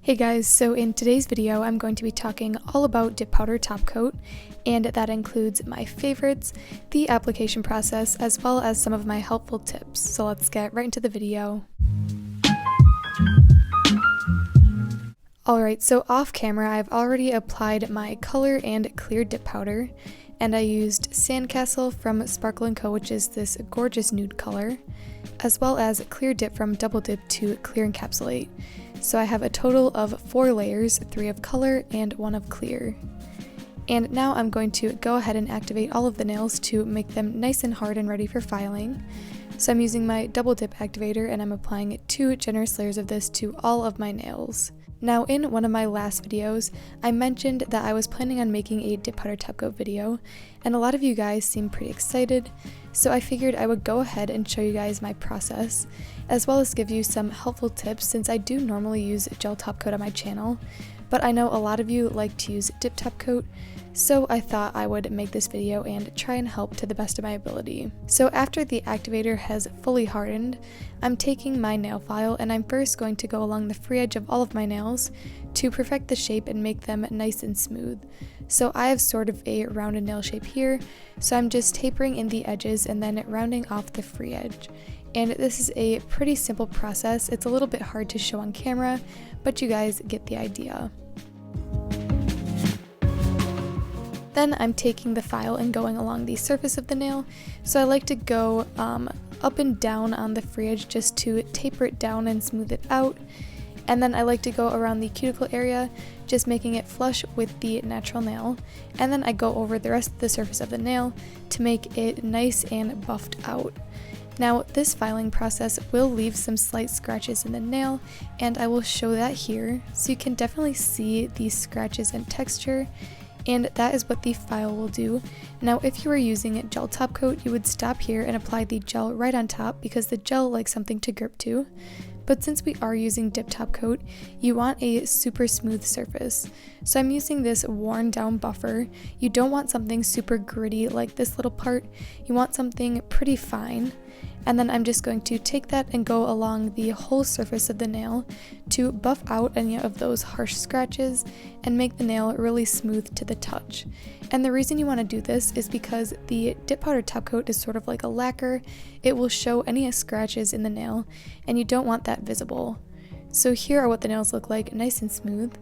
Hey guys, so in today's video I'm going to be talking all about dip powder top coat, and that includes my favorites, the application process, as well as some of my helpful tips. So let's get right into the video. Alright, so off camera I've already applied my color and clear dip powder, and I used Sandcastle from Sparkle & Co., which is this gorgeous nude color, as well as clear dip from Double Dip to clear encapsulate. So I have a total of 4 layers, 3 of color and 1 of clear. And now I'm going to go ahead and activate all of the nails to make them nice and hard and ready for filing. So I'm using my double dip activator and I'm applying 2 generous layers of this to all of my nails. Now in one of my last videos, I mentioned that I was planning on making a dip powder top coat video, and a lot of you guys seemed pretty excited, so I figured I would go ahead and show you guys my process, as well as give you some helpful tips since I do normally use gel top coat on my channel, but I know a lot of you like to use dip top coat, so I thought I would make this video and try and help to the best of my ability. So after the activator has fully hardened, I'm taking my nail file and I'm first going to go along the free edge of all of my nails to perfect the shape and make them nice and smooth. So I have sort of a rounded nail shape here, so I'm just tapering in the edges and then rounding off the free edge. And this is a pretty simple process. It's a little bit hard to show on camera, but you guys get the idea. Then I'm taking the file and going along the surface of the nail, so I like to go up and down on the free edge just to taper it down and smooth it out, and then I like to go around the cuticle area, just making it flush with the natural nail, and then I go over the rest of the surface of the nail to make it nice and buffed out. Now this filing process will leave some slight scratches in the nail, and I will show that here, so you can definitely see these scratches and texture. And that is what the file will do. Now if you were using gel top coat, you would stop here and apply the gel right on top because the gel likes something to grip to. But since we are using dip top coat, you want a super smooth surface. So I'm using this worn down buffer. You don't want something super gritty like this little part, you want something pretty fine. And then I'm just going to take that and go along the whole surface of the nail to buff out any of those harsh scratches and make the nail really smooth to the touch. And the reason you want to do this is because the dip powder top coat is sort of like a lacquer. It will show any scratches in the nail and you don't want that visible. So here are what the nails look like, nice and smooth.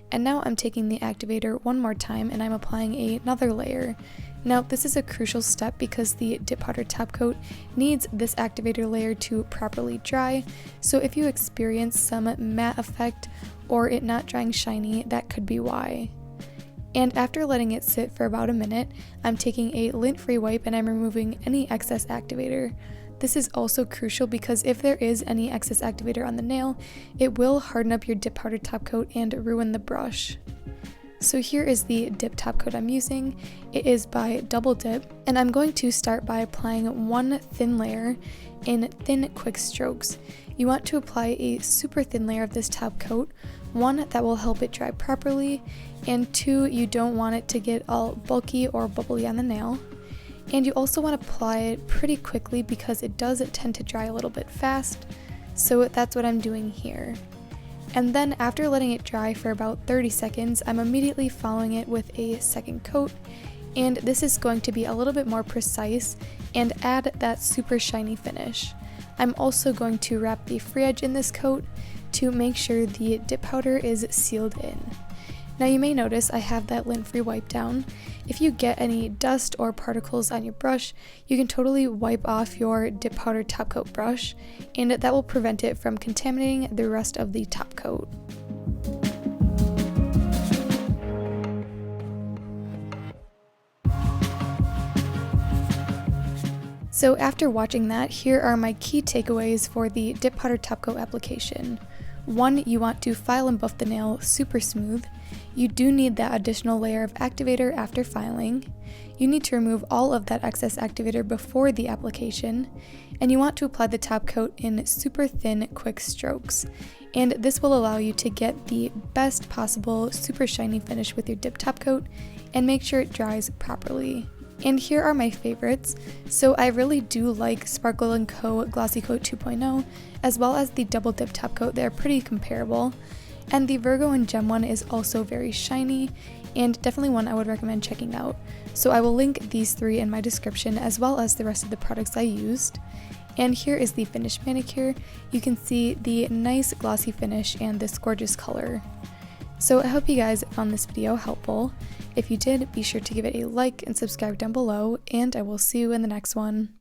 And now I'm taking the activator one more time and I'm applying another layer. Now this is a crucial step because the dip powder top coat needs this activator layer to properly dry, so if you experience some matte effect or it not drying shiny, that could be why. And after letting it sit for about a minute, I'm taking a lint-free wipe and I'm removing any excess activator. This is also crucial because if there is any excess activator on the nail, it will harden up your dip powder top coat and ruin the brush. So here is the dip top coat I'm using. It is by Double Dip, and I'm going to start by applying 1 thin layer in thin quick strokes. You want to apply a super thin layer of this top coat, 1 that will help it dry properly, and 2 you don't want it to get all bulky or bubbly on the nail. And you also want to apply it pretty quickly because it does tend to dry a little bit fast, so that's what I'm doing here. And then after letting it dry for about 30 seconds, I'm immediately following it with a second coat, and this is going to be a little bit more precise and add that super shiny finish. I'm also going to wrap the free edge in this coat to make sure the dip powder is sealed in. Now you may notice I have that lint-free wipe down. If you get any dust or particles on your brush, you can totally wipe off your dip powder top coat brush, and that will prevent it from contaminating the rest of the top coat. So after watching that, here are my key takeaways for the dip powder top coat application. 1, you want to file and buff the nail super smooth. You do need that additional layer of activator after filing. You need to remove all of that excess activator before the application. And you want to apply the top coat in super thin, quick strokes. And this will allow you to get the best possible super shiny finish with your dip top coat and make sure it dries properly. And here are my favorites. So I really do like Sparkle & Co. Glossy Coat 2.0, as well as the Double Dip Top Coat. They're pretty comparable. And the Virgo and Gem one is also very shiny and definitely one I would recommend checking out. So I will link these 3 in my description as well as the rest of the products I used. And here is the finished manicure. You can see the nice glossy finish and this gorgeous color. So I hope you guys found this video helpful. If you did, be sure to give it a like and subscribe down below, and I will see you in the next one.